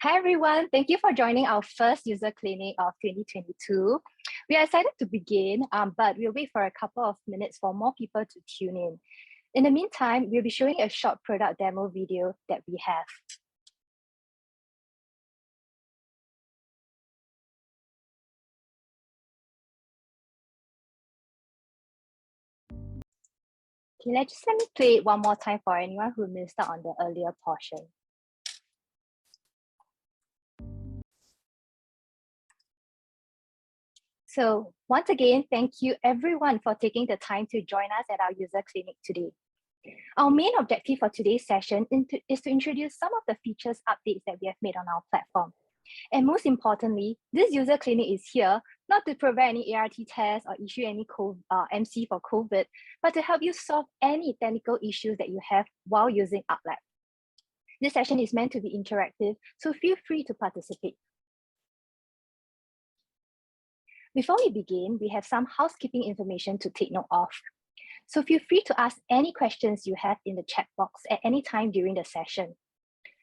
Hi everyone, thank you for joining our first user clinic of 2022. We are excited to begin, but we'll wait for a couple of minutes for more people to tune in. In the meantime, we'll be showing a short product demo video that we have. Okay, let me play it one more time for anyone who missed out on the earlier portion. So once again, thank you everyone for taking the time to join us at our user clinic today. Our main objective for today's session is to introduce some of the features updates that we have made on our platform. And most importantly, this user clinic is here not to provide any ART tests or issue any MC for COVID, but to help you solve any technical issues that you have while using ArcLab. This session is meant to be interactive, so feel free to participate. Before we begin, we have some housekeeping information to take note of. So feel free to ask any questions you have in the chat box at any time during the session.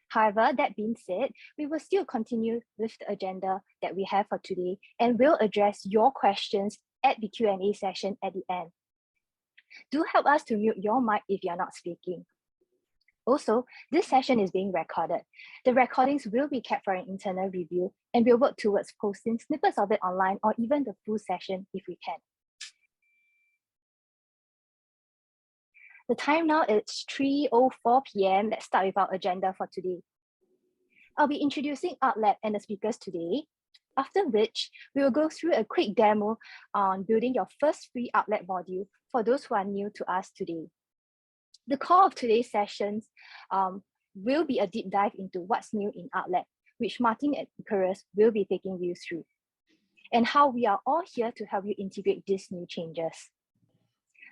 However, that being said, we will still continue with the agenda that we have for today and will address your questions at the Q&A session at the end. Do help us to mute your mic if you're not speaking. Also, this session is being recorded. The recordings will be kept for an internal review and we'll work towards posting snippets of it online or even the full session if we can. The time now is 3:04 p.m. Let's start with our agenda for today. I'll be introducing ArcLab and the speakers today, after which we will go through a quick demo on building your first free ArcLab module for those who are new to us today. The core of today's sessions will be a deep dive into what's new in ArcLab, which Martin and Icarus will be taking you through, and how we are all here to help you integrate these new changes.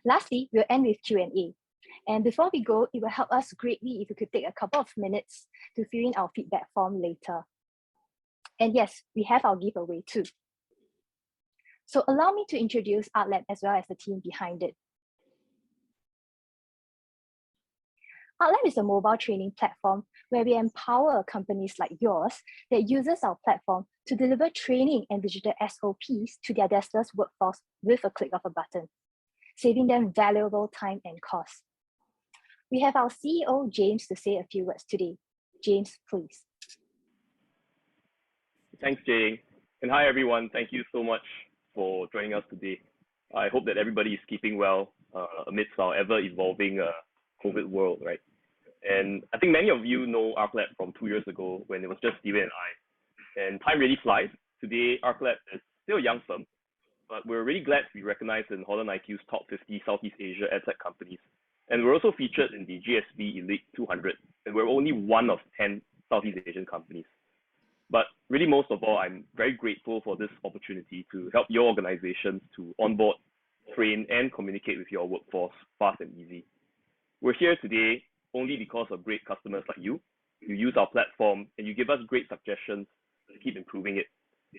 Lastly, we'll end with Q&A. And before we go, it will help us greatly if you could take a couple of minutes to fill in our feedback form later. And yes, we have our giveaway too. So allow me to introduce ArcLab as well as the team behind it. ArcLab is a mobile training platform where we empower companies like yours that uses our platform to deliver training and digital SOPs to their deskless workforce with a click of a button, saving them valuable time and cost. We have our CEO, James, to say a few words today. James, please. Thanks, Jay. And hi, everyone. Thank you so much for joining us today. I hope that everybody is keeping well amidst our ever-evolving COVID world, right? And I think many of you know ArcLab from 2 years ago when it was just Steven and I. And time really flies. Today, ArcLab is still a young firm, but we're really glad to be recognized in Holland IQ's top 50 Southeast Asia EdTech companies. And we're also featured in the GSB Elite 200, and we're only one of 10 Southeast Asian companies. But really, most of all, I'm very grateful for this opportunity to help your organizations to onboard, train, and communicate with your workforce fast and easy. We're here today only because of great customers like you. You use our platform, and you give us great suggestions to keep improving it.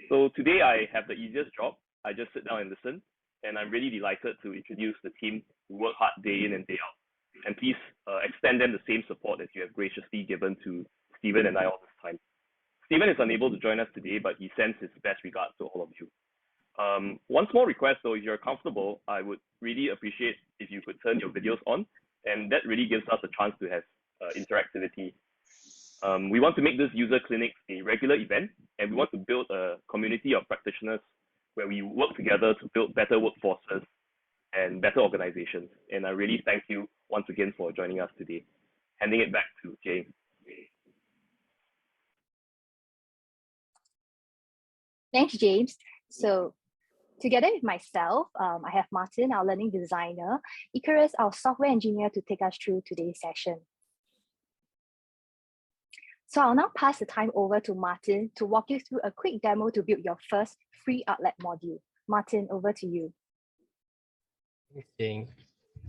So today, I have the easiest job. I just sit down and listen, and I'm really delighted to introduce the team who work hard day in and day out. And please extend them the same support that you have graciously given to Steven and I all this time. Steven is unable to join us today, but he sends his best regards to all of you. One small request though, if you're comfortable, I would really appreciate if you could turn your videos on, and that really gives us a chance to have interactivity. We want to make this user clinic a regular event, and we want to build a community of practitioners where we work together to build better workforces and better organizations. And I really thank you once again for joining us today. Handing it back to Jay. Thanks, James. So together with myself, I have Martin, our learning designer, Icarus, our software engineer, to take us through today's session. So I'll now pass the time over to Martin to walk you through a quick demo to build your first free ArcLab module. Martin, over to you. Thanks, Jane.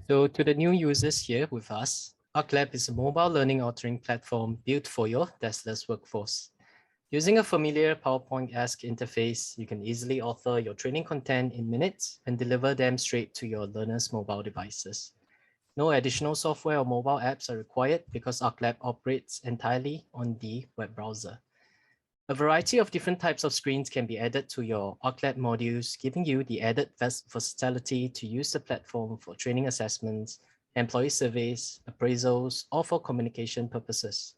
So to the new users here with us, ArcLab is a mobile learning authoring platform built for your deskless workforce. Using a familiar PowerPoint-esque interface, you can easily author your training content in minutes and deliver them straight to your learners' mobile devices. No additional software or mobile apps are required because ArcLab operates entirely on the web browser. A variety of different types of screens can be added to your ArcLab modules, giving you the added versatility to use the platform for training assessments, employee surveys, appraisals, or for communication purposes.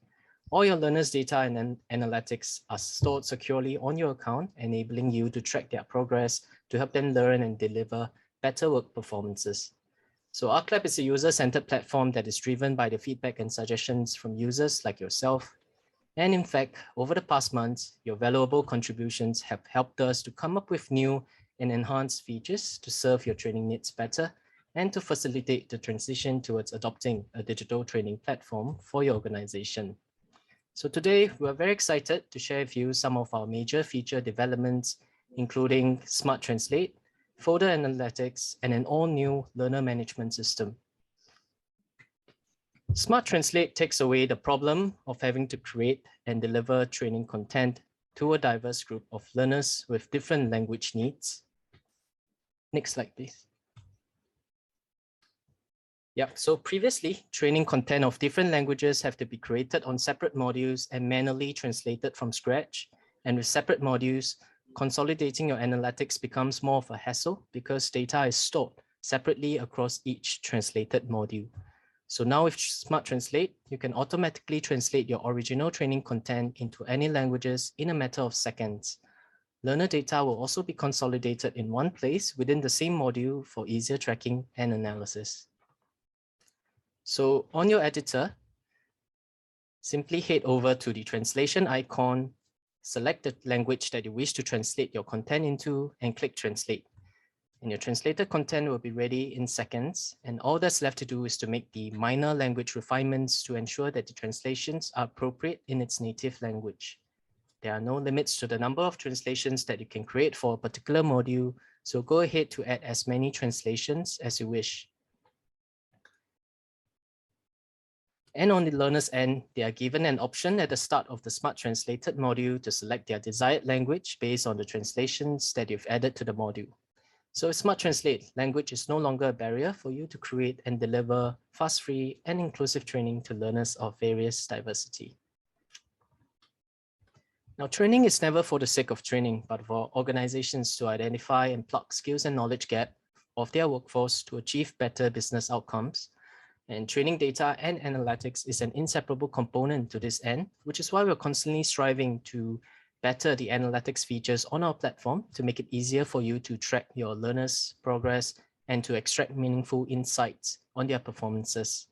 All your learners' data and analytics are stored securely on your account, enabling you to track their progress to help them learn and deliver better work performances. So ArcLab is a user-centered platform that is driven by the feedback and suggestions from users like yourself. And in fact, over the past months, your valuable contributions have helped us to come up with new and enhanced features to serve your training needs better and to facilitate the transition towards adopting a digital training platform for your organization. So today, we're very excited to share with you some of our major feature developments, including SmartTranslate, folder analytics, and an all-new learner management system. SmartTranslate takes away the problem of having to create and deliver training content to a diverse group of learners with different language needs. Next slide, please. Yeah, so previously, training content of different languages have to be created on separate modules and manually translated from scratch. And with separate modules, consolidating your analytics becomes more of a hassle because data is stored separately across each translated module. So now with SmartTranslate, you can automatically translate your original training content into any languages in a matter of seconds. Learner data will also be consolidated in one place within the same module for easier tracking and analysis. So on your editor, simply head over to the translation icon, select the language that you wish to translate your content into, and click Translate. And your translated content will be ready in seconds. And all that's left to do is to make the minor language refinements to ensure that the translations are appropriate in its native language. There are no limits to the number of translations that you can create for a particular module, so go ahead to add as many translations as you wish. And on the learner's end, they are given an option at the start of the Smart Translated module to select their desired language based on the translations that you've added to the module. So with SmartTranslate, language is no longer a barrier for you to create and deliver fast, free, and inclusive training to learners of various diversity. Now, training is never for the sake of training, but for organizations to identify and plug skills and knowledge gap of their workforce to achieve better business outcomes. And training data and analytics is an inseparable component to this end, which is why we're constantly striving to better the analytics features on our platform to make it easier for you to track your learners' progress and to extract meaningful insights on their performances.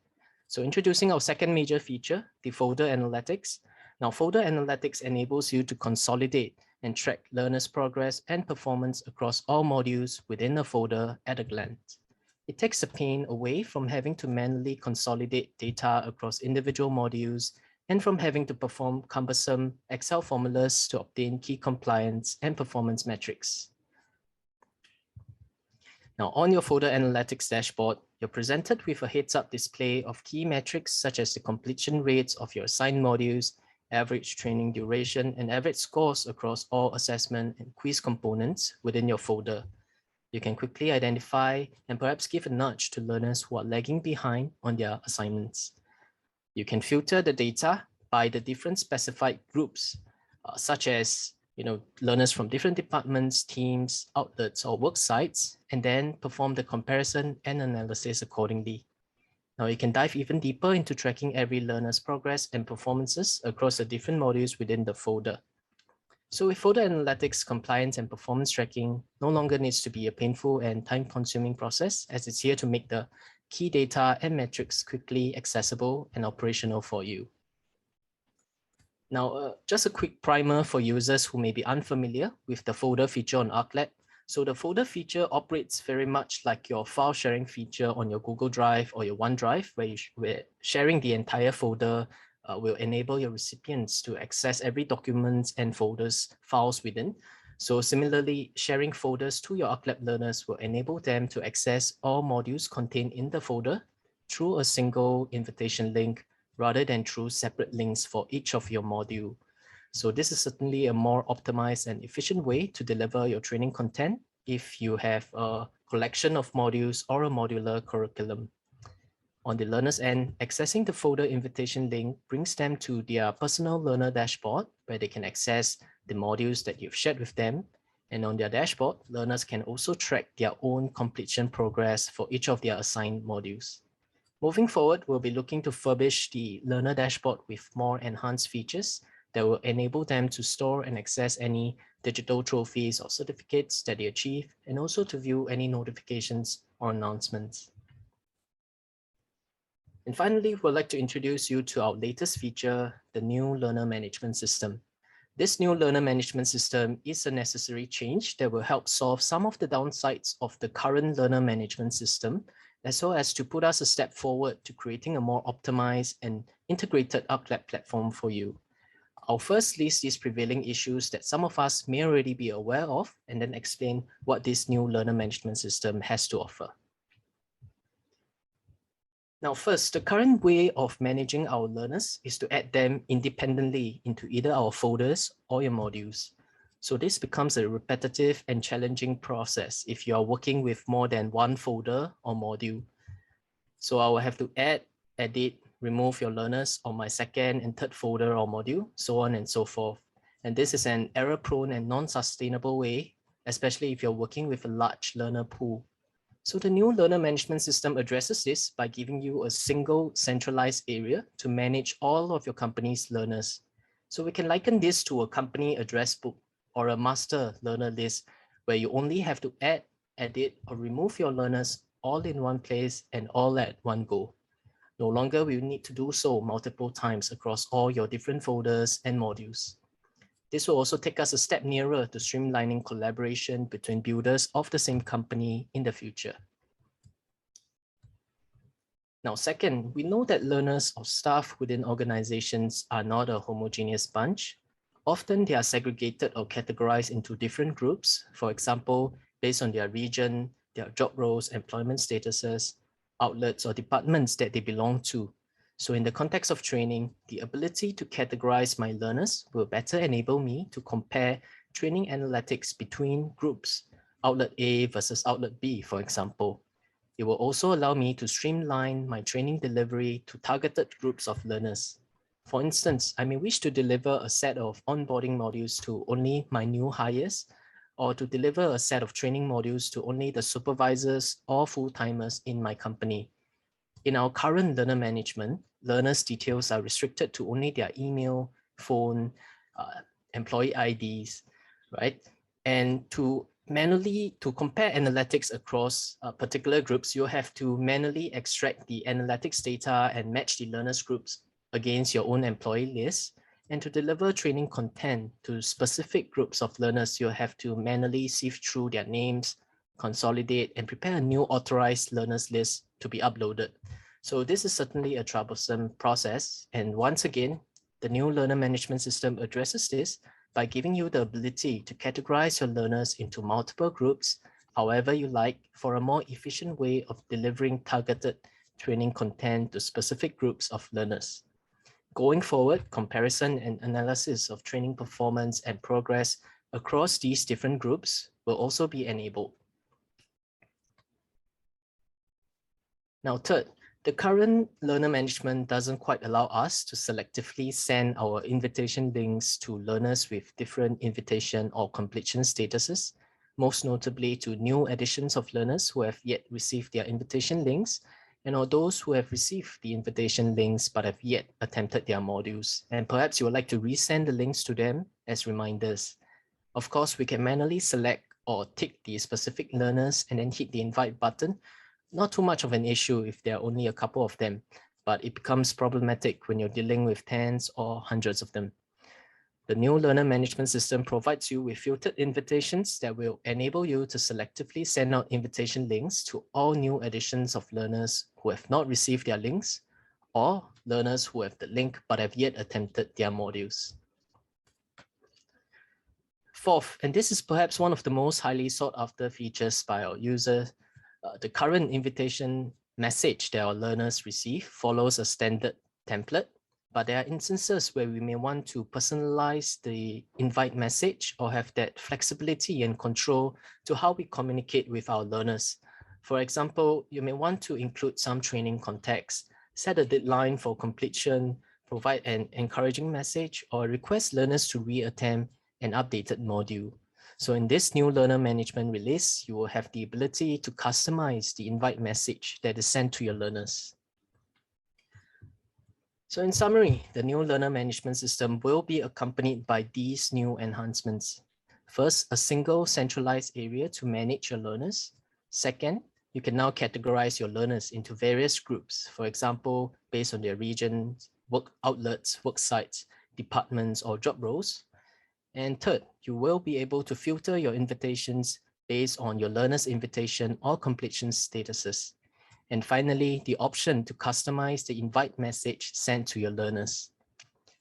So introducing our second major feature, the folder analytics. Now, folder analytics enables you to consolidate and track learners' progress and performance across all modules within a folder at a glance. It takes the pain away from having to manually consolidate data across individual modules and from having to perform cumbersome Excel formulas to obtain key compliance and performance metrics. Now, on your folder analytics dashboard, you're presented with a heads-up display of key metrics such as the completion rates of your assigned modules, average training duration, and average scores across all assessment and quiz components within your folder. You can quickly identify and perhaps give a nudge to learners who are lagging behind on their assignments. You can filter the data by the different specified groups, such as learners from different departments, teams, outlets, or work sites, and then perform the comparison and analysis accordingly. Now you can dive even deeper into tracking every learner's progress and performances across the different modules within the folder. So with folder analytics, compliance and performance tracking no longer needs to be a painful and time-consuming process, as it's here to make the key data and metrics quickly accessible and operational for you. Now, just a quick primer for users who may be unfamiliar with the folder feature on ArcLab. So the folder feature operates very much like your file sharing feature on your Google Drive or your OneDrive, where sharing the entire folder will enable your recipients to access every document and folders files within. So similarly, sharing folders to your ArcLab learners will enable them to access all modules contained in the folder through a single invitation link rather than through separate links for each of your module. So this is certainly a more optimized and efficient way to deliver your training content if you have a collection of modules or a modular curriculum. On the learner's end, accessing the folder invitation link brings them to their personal learner dashboard where they can access the modules that you've shared with them. And on their dashboard, learners can also track their own completion progress for each of their assigned modules. Moving forward, we'll be looking to furbish the learner dashboard with more enhanced features that will enable them to store and access any digital trophies or certificates that they achieve, and also to view any notifications or announcements. And finally, we'd like to introduce you to our latest feature, the new learner management system. This new learner management system is a necessary change that will help solve some of the downsides of the current learner management system, as well as to put us a step forward to creating a more optimized and integrated ArcLab platform for you. I'll first list these prevailing issues that some of us may already be aware of, and then explain what this new learner management system has to offer. Now, first, the current way of managing our learners is to add them independently into either our folders or your modules. So this becomes a repetitive and challenging process if you are working with more than one folder or module. So I will have to add, edit, remove your learners on my second and third folder or module, so on and so forth. And this is an error-prone and non-sustainable way, especially if you're working with a large learner pool. So the new learner management system addresses this by giving you a single centralized area to manage all of your company's learners. So we can liken this to a company address book or a master learner list where you only have to add, edit, or remove your learners all in one place and all at one go. No longer will you need to do so multiple times across all your different folders and modules. This will also take us a step nearer to streamlining collaboration between builders of the same company in the future. Now, second, we know that learners or staff within organizations are not a homogeneous bunch. Often they are segregated or categorized into different groups, for example, based on their region, their job roles, employment statuses, outlets, or departments that they belong to. So in the context of training, the ability to categorize my learners will better enable me to compare training analytics between groups, outlet A versus outlet B, for example. It will also allow me to streamline my training delivery to targeted groups of learners. For instance, I may wish to deliver a set of onboarding modules to only my new hires, or to deliver a set of training modules to only the supervisors or full-timers in my company. In our current learner management, learners' details are restricted to only their email, phone, employee IDs, right? And to compare analytics across particular groups, you have to manually extract the analytics data and match the learners groups against your own employee list. And to deliver training content to specific groups of learners, you have to manually sift through their names, consolidate, and prepare a new authorized learners list to be uploaded. So this is certainly a troublesome process. And once again, the new learner management system addresses this by giving you the ability to categorize your learners into multiple groups, however you like, for a more efficient way of delivering targeted training content to specific groups of learners. Going forward, comparison and analysis of training performance and progress across these different groups will also be enabled. Now, third, the current learner management doesn't quite allow us to selectively send our invitation links to learners with different invitation or completion statuses, most notably to new additions of learners who have yet received their invitation links, and or those who have received the invitation links but have yet attempted their modules. And perhaps you would like to resend the links to them as reminders. Of course, we can manually select or tick the specific learners and then hit the invite button. Not too much of an issue if there are only a couple of them, but it becomes problematic when you're dealing with tens or hundreds of them. The new learner management system provides you with filtered invitations that will enable you to selectively send out invitation links to all new additions of learners who have not received their links, or learners who have the link but have yet attempted their modules. Fourth, and this is perhaps one of the most highly sought after features by our users, the current invitation message that our learners receive follows a standard template, but there are instances where we may want to personalize the invite message or have that flexibility and control to how we communicate with our learners. For example, you may want to include some training context, set a deadline for completion, provide an encouraging message, or request learners to reattempt an updated module. So in this new learner management release, you will have the ability to customize the invite message that is sent to your learners. So in summary, the new learner management system will be accompanied by these new enhancements. First, a single centralized area to manage your learners. Second, you can now categorize your learners into various groups, for example, based on their regions, work outlets, work sites, departments, or job roles. And third, you will be able to filter your invitations based on your learner's invitation or completion statuses. And finally, the option to customize the invite message sent to your learners.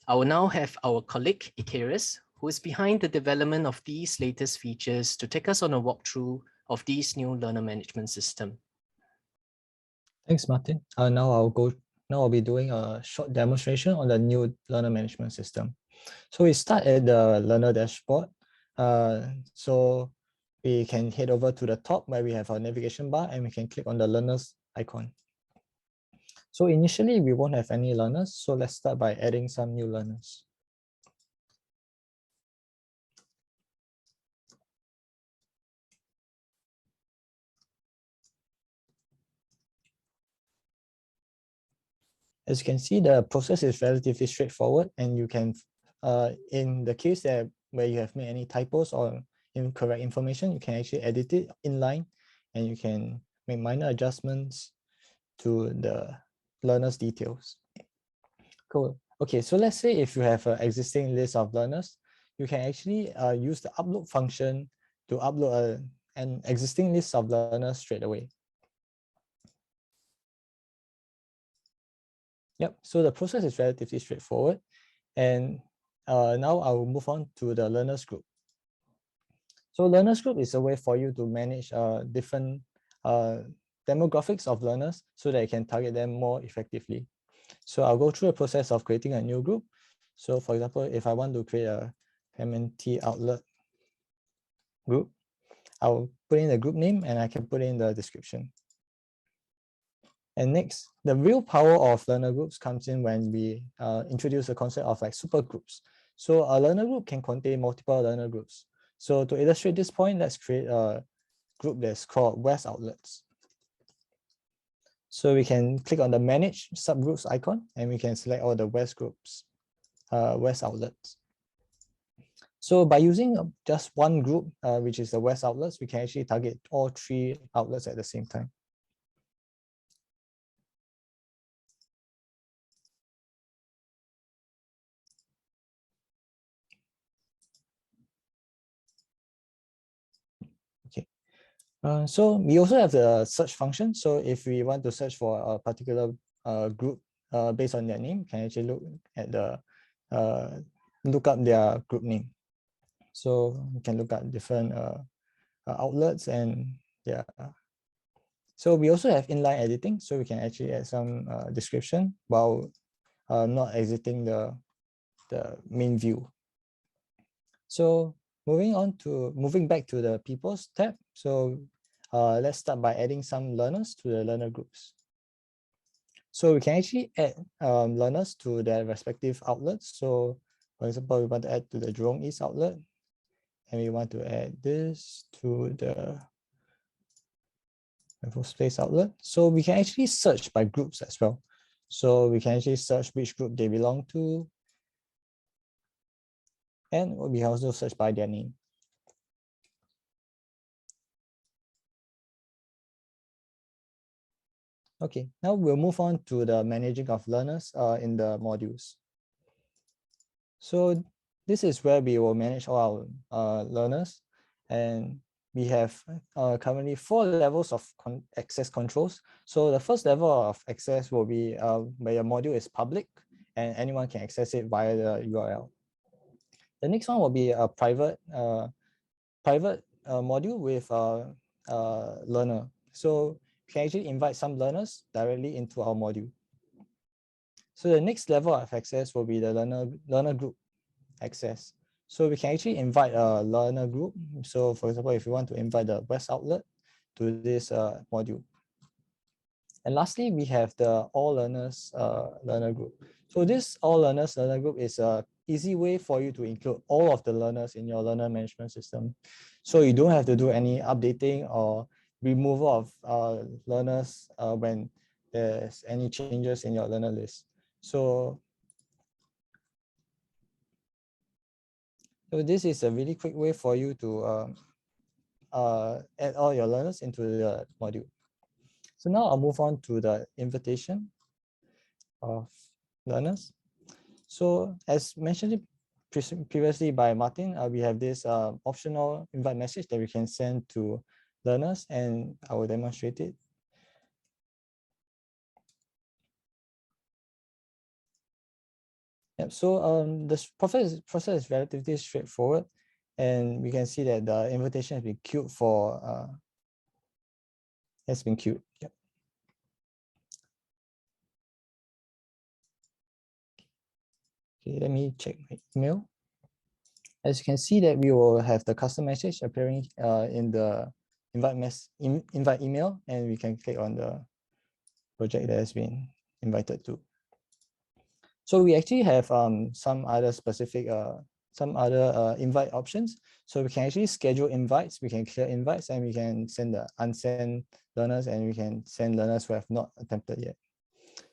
I will now have our colleague Icarus, who is behind the development of these latest features, to take us on a walkthrough of this new learner management system. Thanks, Martin. Now I'll be doing a short demonstration on the new learner management system. So we start at the learner dashboard. So we can head over to the top where we have our navigation bar, and we can click on the learners icon. So initially we won't have any learners. So let's start by adding some new learners. As you can see, the process is relatively straightforward, and you can, in the case where you have made any typos or incorrect information, you can actually edit it inline, and you can make minor adjustments to the learner's details. Cool. Okay, so let's say if you have an existing list of learners, you can actually use the upload function to upload an existing list of learners straight away. Yep, so the process is relatively straightforward. And now I will move on to the learners group. So learners group is a way for you to manage different demographics of learners so that you can target them more effectively. So I'll go through a process of creating a new group. So for example, if I want to create a MNT outlet group, I'll put in the group name and I can put in the description. And next, the real power of learner groups comes in when we introduce the concept of like super groups. So a learner group can contain multiple learner groups. So to illustrate this point, let's create a group that's called West Outlets. So we can click on the Manage Subgroups icon, and we can select all the West groups, West Outlets. So by using just one group, which is the West Outlets, we can actually target all 3 outlets at the same time. Okay. So we also have the search function. So if we want to search for a particular group based on their name, can actually look at the look up their group name. So we can look at different outlets, and yeah. So we also have inline editing, so we can actually add some description while not exiting the main view. So moving back to the People's tab. So let's start by adding some learners to the learner groups. So we can actually add learners to their respective outlets. So for example, we want to add to the Jurong East outlet, and we want to add this to the Raffles Place outlet. So we can actually search by groups as well. So we can actually search which group they belong to, and we also search by their name. Okay, now we'll move on to the managing of learners in the modules. So this is where we will manage all our learners, and we have currently 4 levels of access controls. So the first level of access will be where your module is public and anyone can access it via the URL. The next one will be a private module with a learner. So you can actually invite some learners directly into our module. So the next level of access will be the learner group access. So we can actually invite a learner group. So for example, if you want to invite the West outlet to this module. And lastly, we have the all learners learner group. So this all learners learner group is easy way for you to include all of the learners in your learner management system. So you don't have to do any updating or removal of learners when there's any changes in your learner list. So this is a really quick way for you to add all your learners into the module. So now I'll move on to the invitation of learners. So as mentioned previously by Martin, we have this optional invite message that we can send to learners, and I will demonstrate it. Yep. So the process is relatively straightforward, and we can see that the invitation has been queued for Yep. Okay, let me check my email. As you can see that we will have the custom message appearing in the invite email, and we can click on the project that has been invited to. So we actually have some other specific invite options. So we can actually schedule invites, we can clear invites, and we can send the unsent learners, and we can send learners who have not attempted yet.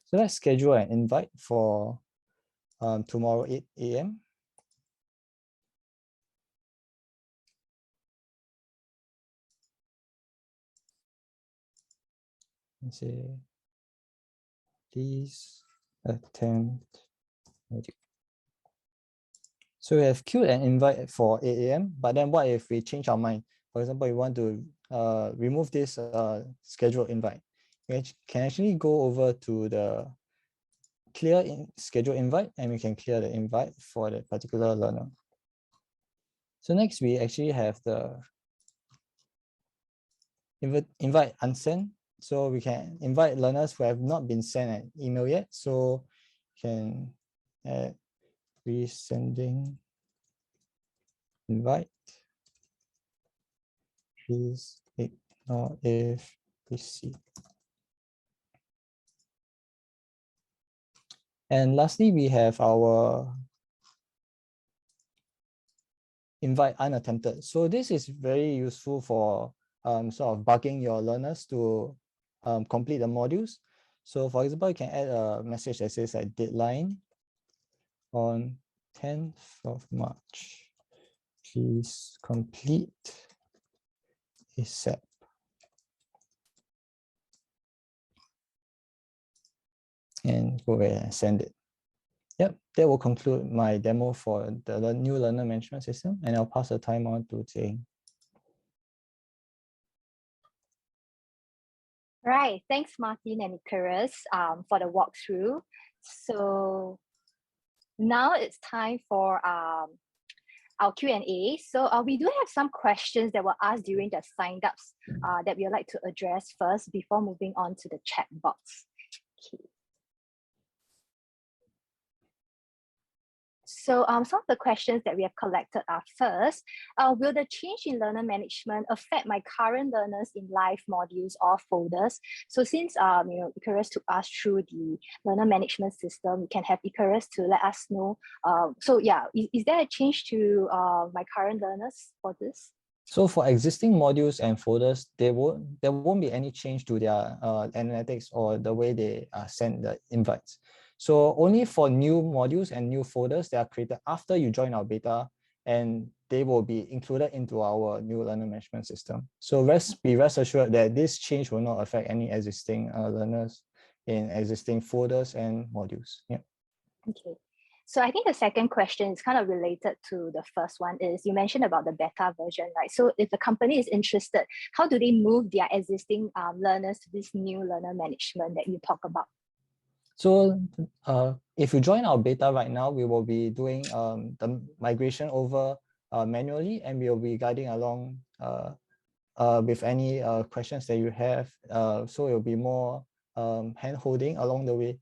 So let's schedule an invite for tomorrow 8 a.m. and say, please attempt module. So we have queued an invite for 8 a.m. But then what if we change our mind? For example, we want to remove this scheduled invite. We can actually go over to the clear schedule invite, and we can clear the invite for that particular learner. So next we actually have the invite unsent. So we can invite learners who have not been sent an email yet. So can add resending invite. Please ignore if received. And lastly, we have our invite unattempted. So this is very useful for sort of bugging your learners to complete the modules. So for example, you can add a message that says like deadline on 10th of March. Please complete ASAP. And go ahead and send it. Yep, that will conclude my demo for the new learner management system, and I'll pass the time on to Jane. Right, thanks Martin and Icarus for the walkthrough. So now it's time for our Q&A. So we do have some questions that were asked during the sign-ups that we would like to address first before moving on to the chat box. Okay. So some of the questions that we have collected are first, will the change in learner management affect my current learners in live modules or folders? So since Icarus took us through the learner management system, we can have Icarus to let us know. So yeah, is there a change to my current learners for this? So for existing modules and folders, there won't be any change to their analytics or the way they send the invites. So only for new modules and new folders that are created after you join our beta, and they will be included into our new learner management system. So be rest assured that this change will not affect any existing learners in existing folders and modules. Yeah. Okay. So I think the second question is kind of related to the first one, is you mentioned about the beta version, right? So if the company is interested, how do they move their existing learners to this new learner management that you talk about? So if you join our beta right now, we will be doing the migration over manually, and we will be guiding along with any questions that you have. So it will be more hand-holding along the way.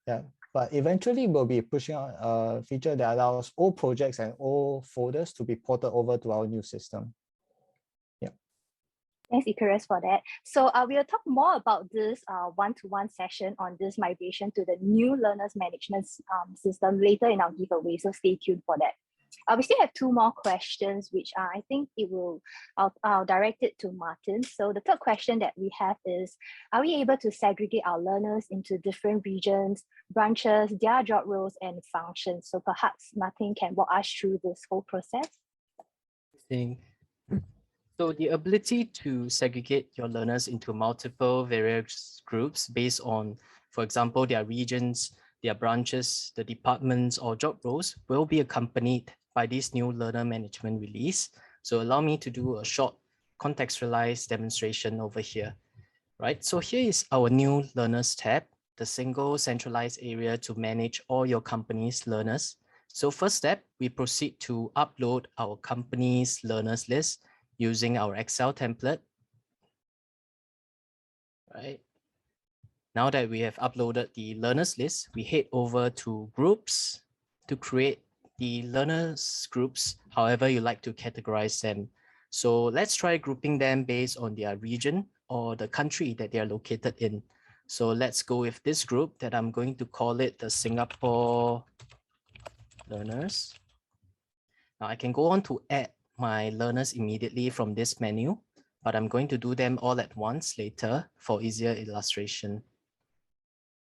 Yeah. But eventually we'll be pushing out a feature that allows all projects and all folders to be ported over to our new system. Yeah. Thanks, Icarus, for that. So we'll talk more about this one-to-one session on this migration to the new learners management system later in our giveaway. So stay tuned for that. We still have two more questions, which I think I'll direct it to Martin. So the third question that we have is, are we able to segregate our learners into different regions, branches, their job roles and functions? So perhaps Martin can walk us through this whole process. So the ability to segregate your learners into multiple various groups based on, for example, their regions, their branches, the departments or job roles will be accompanied by this new learner management release. So allow me to do a short contextualized demonstration over here, right? So here is our new learners tab, the single centralized area to manage all your company's learners. So first step, we proceed to upload our company's learners list using our Excel template, right? Now that we have uploaded the learners list, we head over to groups to create the learners groups, however you like to categorize them. So let's try grouping them based on their region or the country that they are located in. So let's go with this group that I'm going to call it the Singapore learners. Now I can go on to add my learners immediately from this menu, but I'm going to do them all at once later for easier illustration,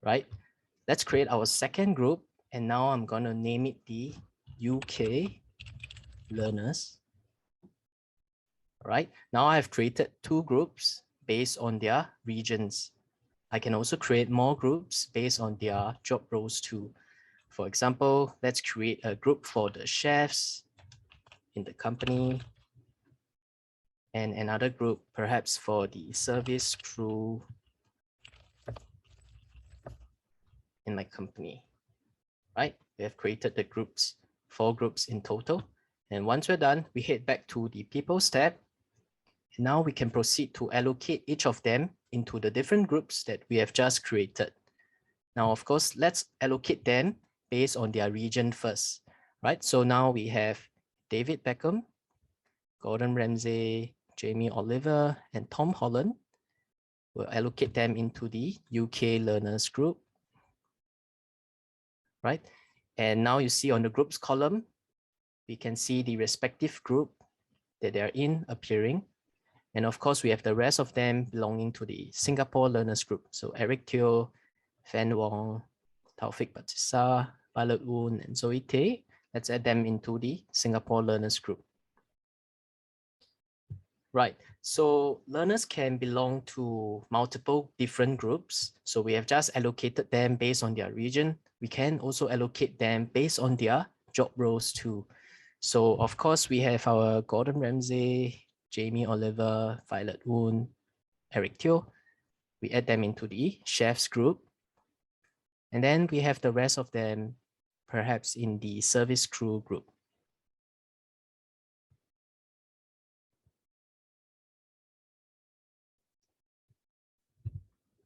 right? Let's create our second group, and now I'm going to name it the UK learners. All right, now I've created two groups based on their regions. I can also create more groups based on their job roles too. For example, let's create a group for the chefs in the company, and another group perhaps for the service crew in my company, right? We have created the groups, 4 groups in total. And once we're done, we head back to the People's tab. And now we can proceed to allocate each of them into the different groups that we have just created. Now, of course, let's allocate them based on their region first, right? So now we have David Beckham, Gordon Ramsay, Jamie Oliver, and Tom Holland. We'll allocate them into the UK learners group, right? And now you see on the groups column, we can see the respective group that they're in appearing. And of course, we have the rest of them belonging to the Singapore learners group. So Eric Teo, Fan Wong, Taufik Batisa, Violet Woon, and Zoe Tay. Let's add them into the Singapore learners group. Right, so learners can belong to multiple different groups. So we have just allocated them based on their region. We can also allocate them based on their job roles too. So of course, we have our Gordon Ramsay, Jamie Oliver, Violet Woon, Eric Teo. We add them into the chefs group. And then we have the rest of them perhaps in the service crew group.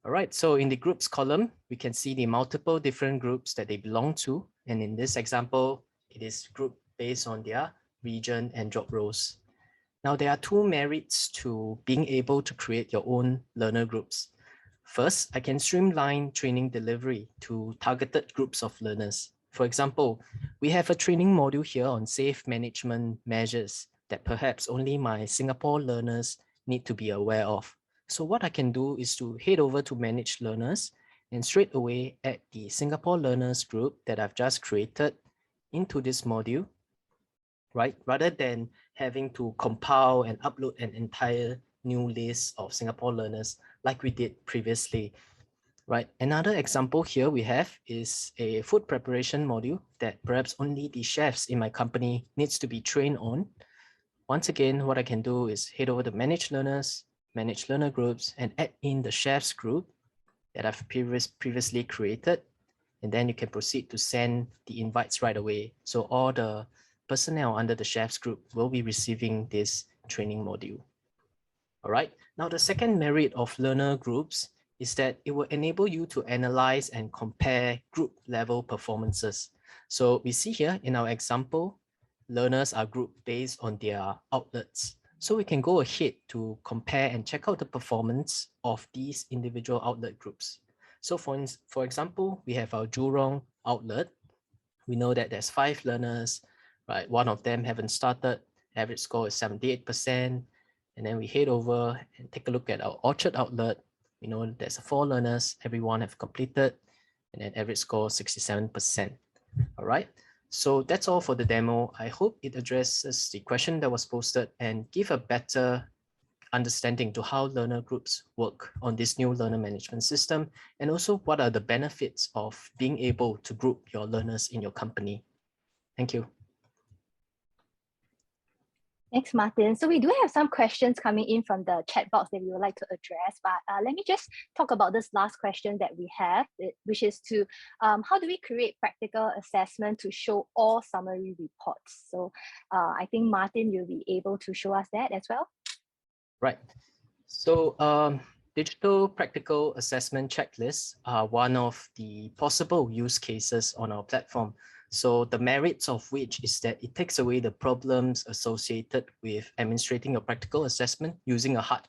All right, so in the groups column, we can see the multiple different groups that they belong to. And in this example, it is grouped based on their region and job roles. Now, there are 2 merits to being able to create your own learner groups. First, I can streamline training delivery to targeted groups of learners. For example, we have a training module here on safe management measures that perhaps only my Singapore learners need to be aware of. So what I can do is to head over to Manage Learners and straight away add the Singapore Learners group that I've just created into this module, right? Rather than having to compile and upload an entire new list of Singapore learners like we did previously, right? Another example here we have is a food preparation module that perhaps only the chefs in my company needs to be trained on. Once again, what I can do is head over to Manage Learners, Manage Learner Groups, and add in the chefs group that I've previously created. And then you can proceed to send the invites right away. So all the personnel under the chefs group will be receiving this training module. All right, now the second merit of learner groups is that it will enable you to analyze and compare group level performances. So we see here in our example, learners are grouped based on their outlets, So we can go ahead to compare and check out the performance of these individual outlet groups. So for example, we have our Jurong outlet. We know that there's 5 learners, right? One of them haven't started, average score is 78%. And then we head over and take a look at our Orchard outlet. We know there's 4 learners, everyone have completed, and then average score 67%. All right. So that's all for the demo. I hope it addresses the question that was posted and give a better understanding to how learner groups work on this new learner management system, and also what are the benefits of being able to group your learners in your company. Thank you. Thanks, Martin. So we do have some questions coming in from the chat box that we would like to address, but let me just talk about this last question that we have, which is to how do we create practical assessment to show all summary reports? So I think Martin, you'll be able to show us that as well. Right. So digital practical assessment checklists are one of the possible use cases on our platform. So the merits of which is that it takes away the problems associated with administrating a practical assessment using a hard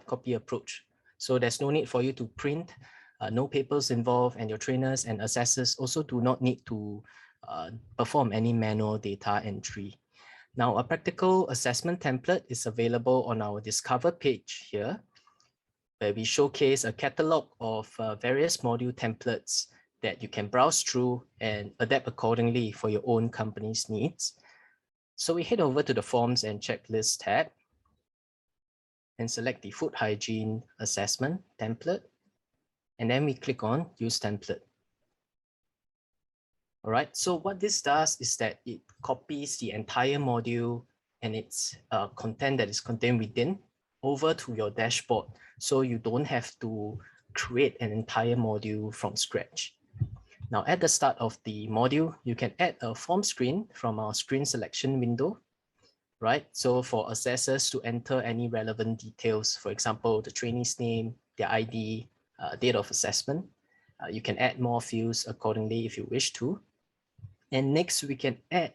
copy approach. So there's no need for you to print, no papers involved, and your trainers and assessors also do not need to perform any manual data entry. Now, a practical assessment template is available on our Discover page here, where we showcase a catalog of various module templates that you can browse through and adapt accordingly for your own company's needs. So we head over to the Forms and Checklist tab and select the Food Hygiene Assessment template. And then we click on Use Template. All right, so what this does is that it copies the entire module and its content that is contained within over to your dashboard. So you don't have to create an entire module from scratch. Now, at the start of the module, you can add a form screen from our screen selection window, right? So for assessors to enter any relevant details, for example, the trainee's name, their ID, date of assessment, you can add more fields accordingly if you wish to. And next, we can add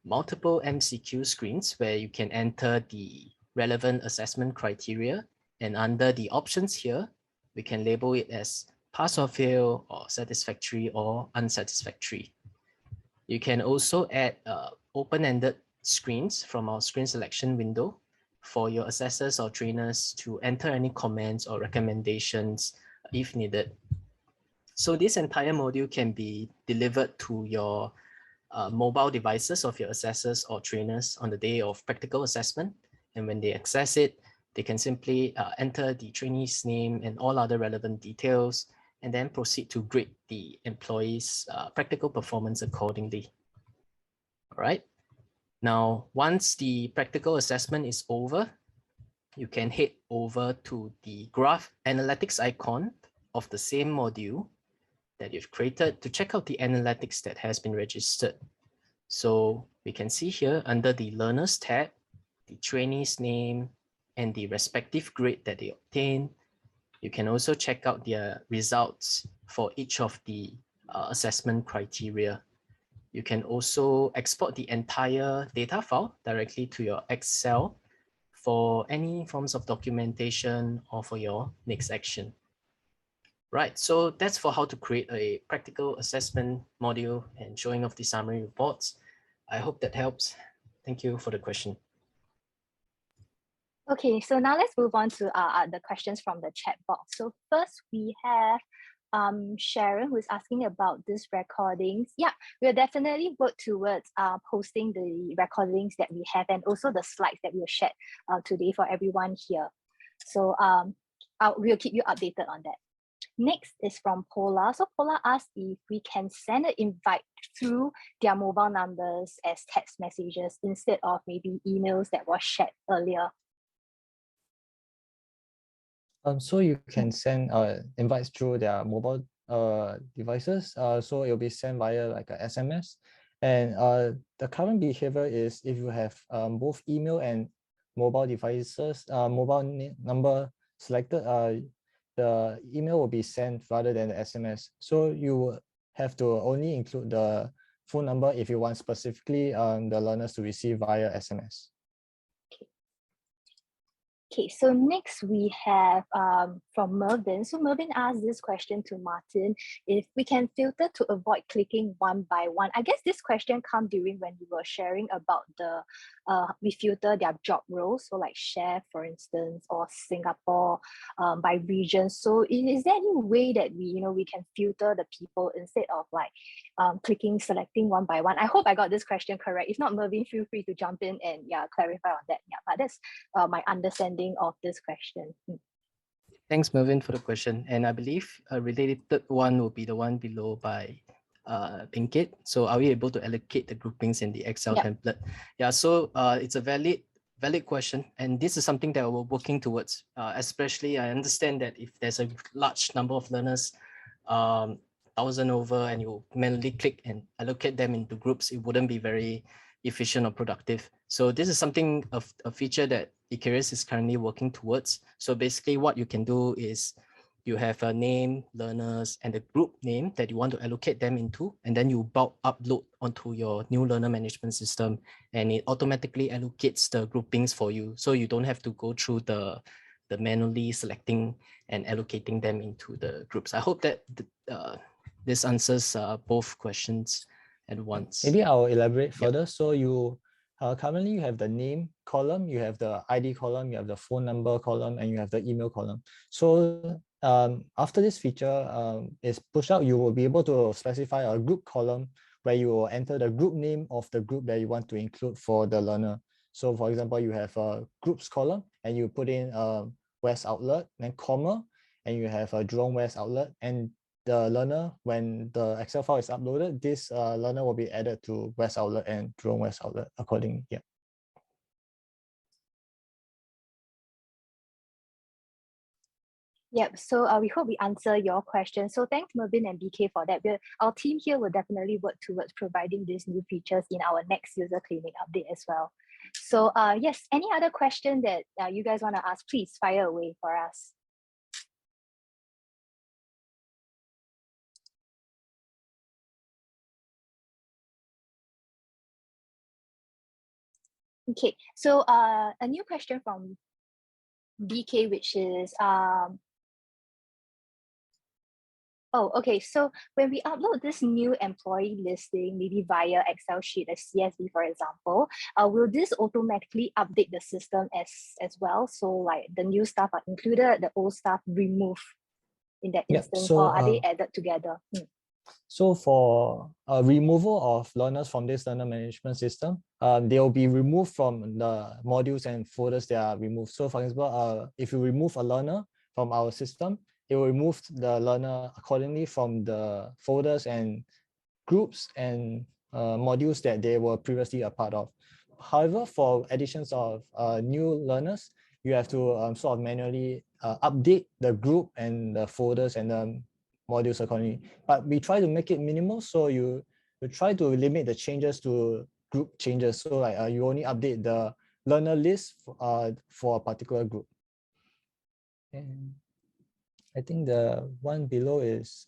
multiple MCQ screens where you can enter the relevant assessment criteria. And under the options here, we can label it as pass or fail, or satisfactory or unsatisfactory. You can also add open-ended screens from our screen selection window for your assessors or trainers to enter any comments or recommendations if needed. So this entire module can be delivered to your mobile devices of your assessors or trainers on the day of practical assessment. And when they access it, they can simply enter the trainee's name and all other relevant details, and then proceed to grade the employee's practical performance accordingly. All right. Now, once the practical assessment is over, you can head over to the graph analytics icon of the same module that you've created to check out the analytics that has been registered. So we can see here under the Learners tab, the trainee's name and the respective grade that they obtain. You can also check out their results for each of the assessment criteria. You can also export the entire data file directly to your Excel for any forms of documentation or for your next action. Right, so that's for how to create a practical assessment module and showing off the summary reports. I hope that helps. Thank you for the question. Okay, so now let's move on to the questions from the chat box. So first we have Sharon, who is asking about these recordings. Yeah, we'll definitely work towards posting the recordings that we have and also the slides that we'll share today for everyone here. So we'll keep you updated on that. Next is from Paula. So Paula asked if we can send an invite through their mobile numbers as text messages instead of maybe emails that were shared earlier. So you can send invites through their mobile devices. So it'll be sent via like a SMS. And the current behavior is if you have both email and mobile devices, mobile number selected, the email will be sent rather than the SMS. So you will have to only include the phone number if you want specifically the learners to receive via SMS. Okay, so next we have from Mervyn. So Mervyn asked this question to Martin, if we can filter to avoid clicking one by one. I guess this question came during when we were sharing about the, we filter their job roles, so like chef, for instance, or Singapore by region. So is there any way that we can filter the people instead of like selecting one by one? I hope I got this question correct. If not, Mervyn, feel free to jump in and clarify on that. Yeah, but that's my understanding of this question. Thanks, Mervyn, for the question. And I believe a related one will be the one below by Pinkett. So are we able to allocate the groupings in the Excel template? Yeah, so it's a valid question. And this is something that we're working towards, especially I understand that if there's a large number of learners, 1,000 over, and you manually click and allocate them into groups, it wouldn't be very efficient or productive. So this is something of a feature that Icarus is currently working towards. So basically what you can do is you have a name, learners, and the group name that you want to allocate them into, and then you bulk upload onto your new learner management system, and it automatically allocates the groupings for you. So you don't have to go through the manually selecting and allocating them into the groups. I hope that this answers both questions at once. Maybe I'll elaborate further. So you currently you have the name column, you have the ID column, you have the phone number column, and you have the email column. So after this feature is pushed out, you will be able to specify a group column where you will enter the group name of the group that you want to include for the learner. So for example, you have a groups column and you put in West Outlet, then comma, and you have a Jurong West Outlet, and the learner, when the Excel file is uploaded, this learner will be added to West Outlet and Jurong West Outlet accordingly. Yeah. Yep, so we hope we answer your question. So thanks Mervyn and BK for that. Our team here will definitely work towards providing these new features in our next user clinic update as well. So yes, any other question that you guys want to ask, please fire away for us. Okay, so a new question from BK, which is, oh, okay. So when we upload this new employee listing, maybe via Excel sheet, a CSV, for example, will this automatically update the system as well? So like the new staff are included, the old staff removed in that instance, so, or are they added together? So for removal of learners from this learner management system, they will be removed from the modules and folders that are removed. So for example, if you remove a learner from our system, it will remove the learner accordingly from the folders and groups and modules that they were previously a part of. However, for additions of new learners, you have to sort of manually update the group and the folders and the modules accordingly. But we try to make it minimal, so you try to limit the changes to group changes. So like you only update the learner list for a particular group. And I think the one below is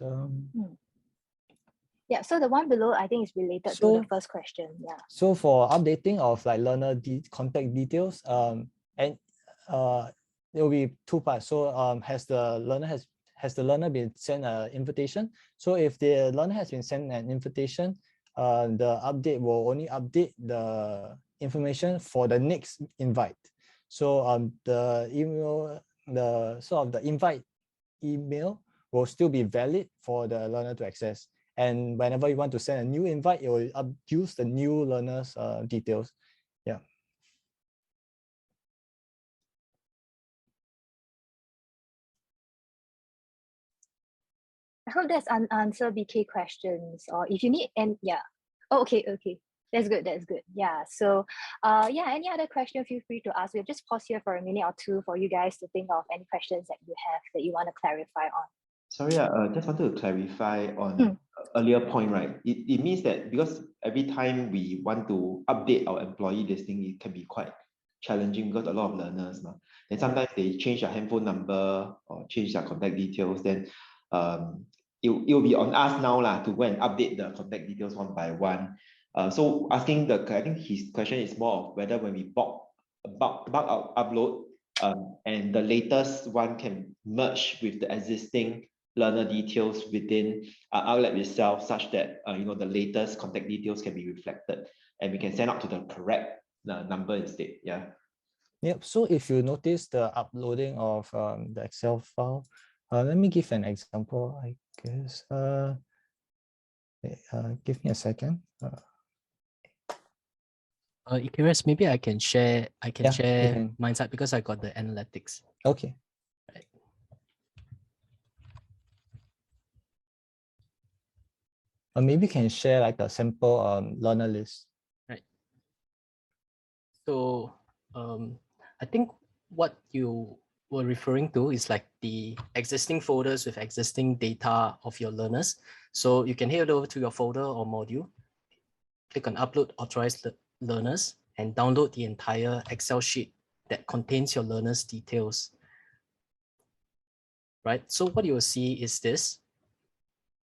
yeah, so the one below I think is related to the first question. Yeah. So for updating of like learner contact details, and there will be two parts. So has the learner been sent an invitation? So if the learner has been sent an invitation, the update will only update the information for the next invite. So the email, the sort of the invite email will still be valid for the learner to access. And whenever you want to send a new invite, it will use the new learner's details. Yeah. I hope that's answer BK questions, or if you need, and yeah. Oh, okay. That's good. Yeah. So yeah, any other question, feel free to ask. We'll just pause here for a minute or two for you guys to think of any questions that you have that you want to clarify on. Sorry, just wanted to clarify on earlier point, right? It means that because every time we want to update our employee listing, it can be quite challenging because a lot of learners, then sometimes they change their handphone number or change their contact details, then it will be on us now to go and update the contact details one by one. So asking I think his question is more of whether when we bulk upload and the latest one can merge with the existing learner details within ArcLab itself, such that the latest contact details can be reflected, and we can send out to the correct number instead. Yeah. Yep. So if you notice the uploading of the Excel file, let me give an example, I guess. Give me a second. Icarus, maybe I can share. Yeah, share my side because I got the analytics. Okay. Right. Maybe you can share like a simple learner list. Right. So I think what you were referring to is like the existing folders with existing data of your learners. So you can head over to your folder or module, click on upload authorized learners, and download the entire Excel sheet that contains your learners' details. Right. So what you will see is this.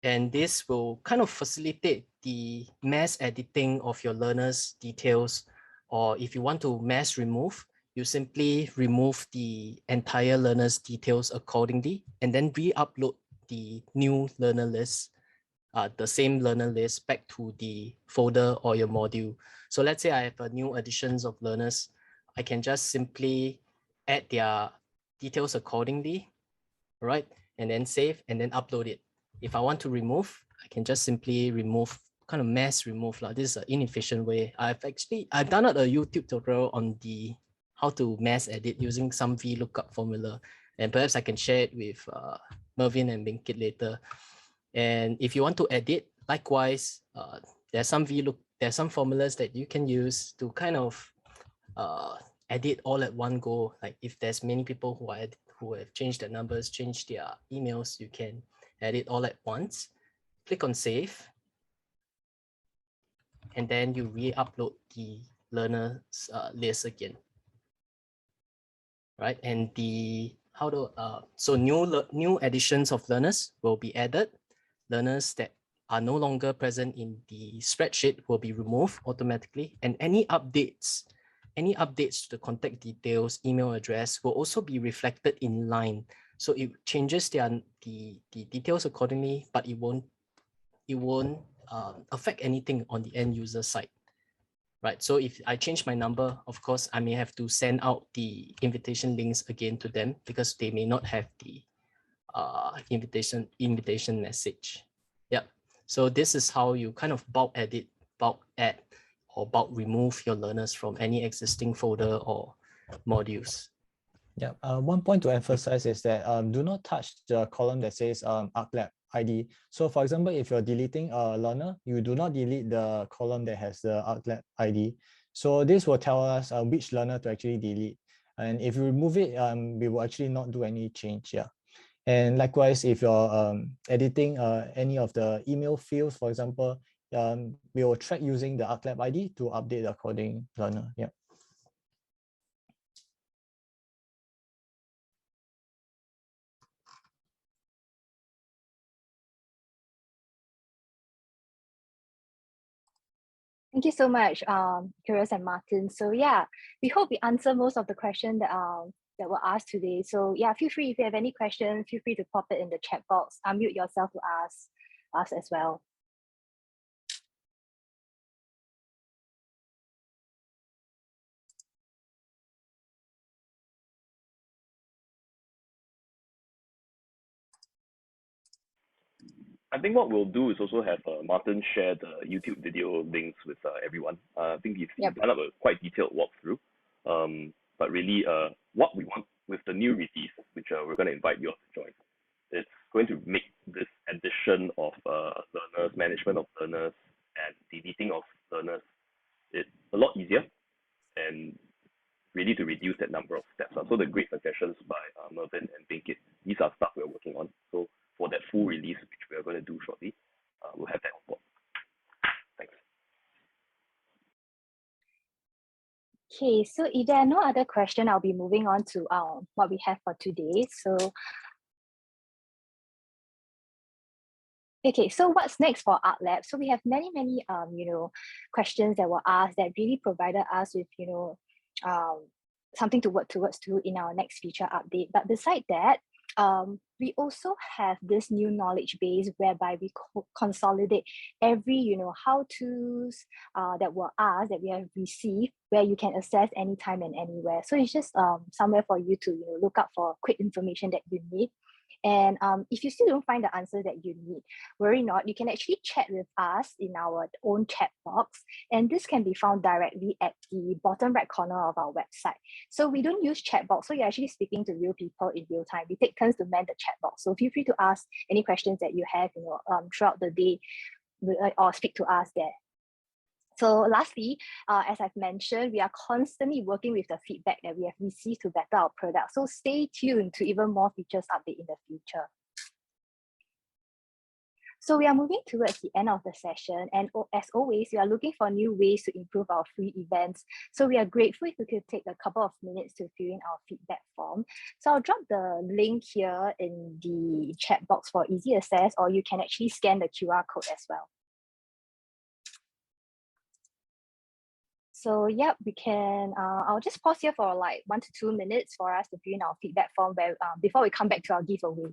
And this will kind of facilitate the mass editing of your learners' details. Or if you want to mass remove, you simply remove the entire learner's details accordingly, and then re-upload the new learner list, the same learner list back to the folder or your module. So let's say I have a new additions of learners. I can just simply add their details accordingly, right? And then save and then upload it. If I want to remove, I can just simply remove, kind of mass remove. This is an inefficient way. I've done a YouTube tutorial on the how to mass edit using some VLOOKUP formula. And perhaps I can share it with Mervin and Binkit later. And if you want to edit, likewise, there's some formulas that you can use to kind of edit all at one go. Like if there's many people who have changed their numbers, changed their emails, you can edit all at once. Click on save, and then you re-upload the learners list again. Right, and so new additions of learners will be added. Learners that are no longer present in the spreadsheet will be removed automatically, and any updates to the contact details, email address will also be reflected in line. So it changes the details accordingly, but it won't affect anything on the end user side. Right. So if I change my number, of course, I may have to send out the invitation links again to them because they may not have the invitation message. Yep. So this is how you kind of bulk edit, bulk add, or bulk remove your learners from any existing folder or modules. Yeah. One point to emphasize is that do not touch the column that says ArcLab ID. So for example, if you're deleting a learner, you do not delete the column that has the ArcLab ID. So this will tell us which learner to actually delete. And if you remove it, we will actually not do any change. Yeah. And likewise, if you're editing any of the email fields, for example, we will track using the ArcLab ID to update the according learner. Yeah. Thank you so much, Curious and Martin. So yeah, we hope we answer most of the questions that were asked today. So yeah, feel free if you have any questions, feel free to pop it in the chat box. Unmute yourself to ask as well. I think what we'll do is also have Martin share the YouTube video links with everyone. I think he's done up a quite detailed walkthrough. But really, what we want with the new release, which we're going to invite you all to join, it's going to make this addition of learners, management of learners, and deleting of learners it a lot easier, and really to reduce that number of steps. So the great suggestions by Mervin and Binkit, these are stuff we're working on. So for that full release, which we are going to do shortly, we'll have that on board. Thanks. Okay, so if there are no other questions, I'll be moving on to what we have for today. So, okay, so what's next for ArcLab? So we have many questions that were asked that really provided us with something to work towards in our next feature update. But beside that, we also have this new knowledge base whereby we consolidate every how-tos that were asked, that we have received, where you can access anytime and anywhere. So it's just somewhere for you to look up for quick information that you need. And if you still don't find the answer that you need, worry not, you can actually chat with us in our own chat box. And this can be found directly at the bottom right corner of our website. So we don't use chat box. So you're actually speaking to real people in real time. We take turns to man the chat box. So feel free to ask any questions that you have throughout the day, or speak to us there. So lastly, as I've mentioned, we are constantly working with the feedback that we have received to better our product. So stay tuned to even more features update in the future. So we are moving towards the end of the session, and as always, we are looking for new ways to improve our free events. So we are grateful if you could take a couple of minutes to fill in our feedback form. So I'll drop the link here in the chat box for easy access, or you can actually scan the QR code as well. So yeah, we can, I'll just pause here for like 1 to 2 minutes for us to fill in our feedback form before we come back to our giveaway.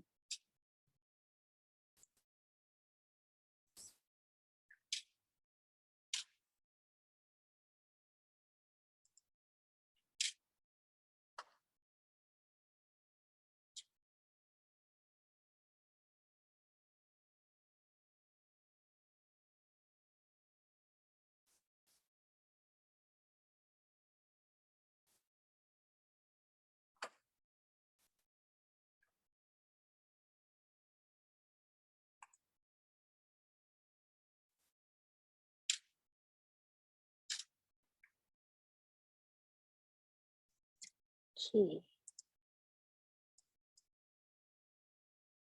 Okay.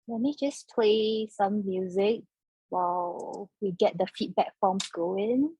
Let me just play some music while we get the feedback forms going.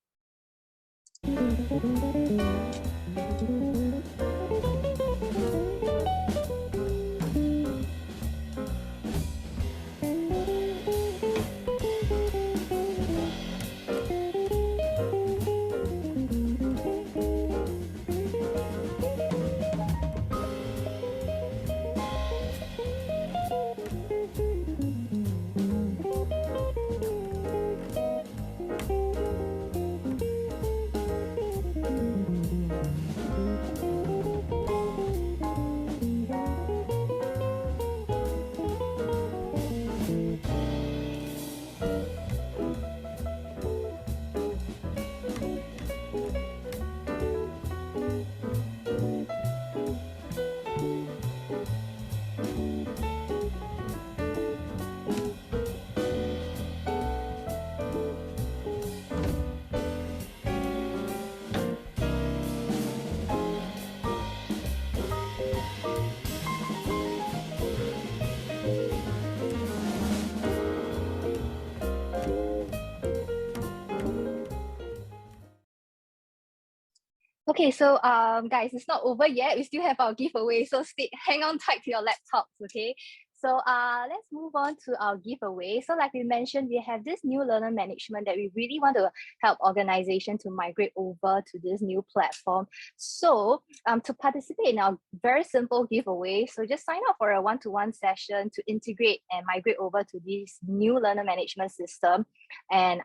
Okay, so guys, it's not over yet. We still have our giveaway, so hang on tight to your laptops, okay? So let's move on to our giveaway. So like we mentioned, we have this new learner management that we really want to help organizations to migrate over to this new platform. So to participate in our very simple giveaway, so just sign up for a one-to-one session to integrate and migrate over to this new learner management system. And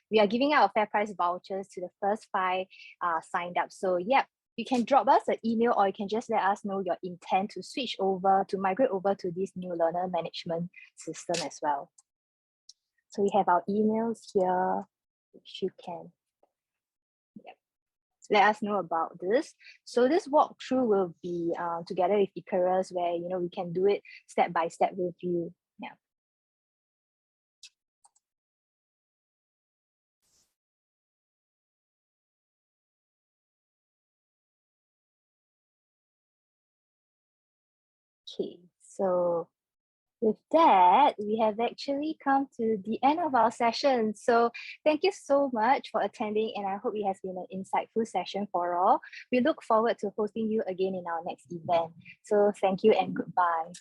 we are giving out fair price vouchers to the first 5 signed up. So yeah, you can drop us an email, or you can just let us know your intent to switch over, to migrate over to this new learner management system as well. So we have our emails here, which you can let us know about this. So this walkthrough will be together with Icarus, where we can do it step by step with you. Yeah. Okay, so with that, we have actually come to the end of our session. So thank you so much for attending, and I hope it has been an insightful session for all. We look forward to hosting you again in our next event. So thank you and goodbye.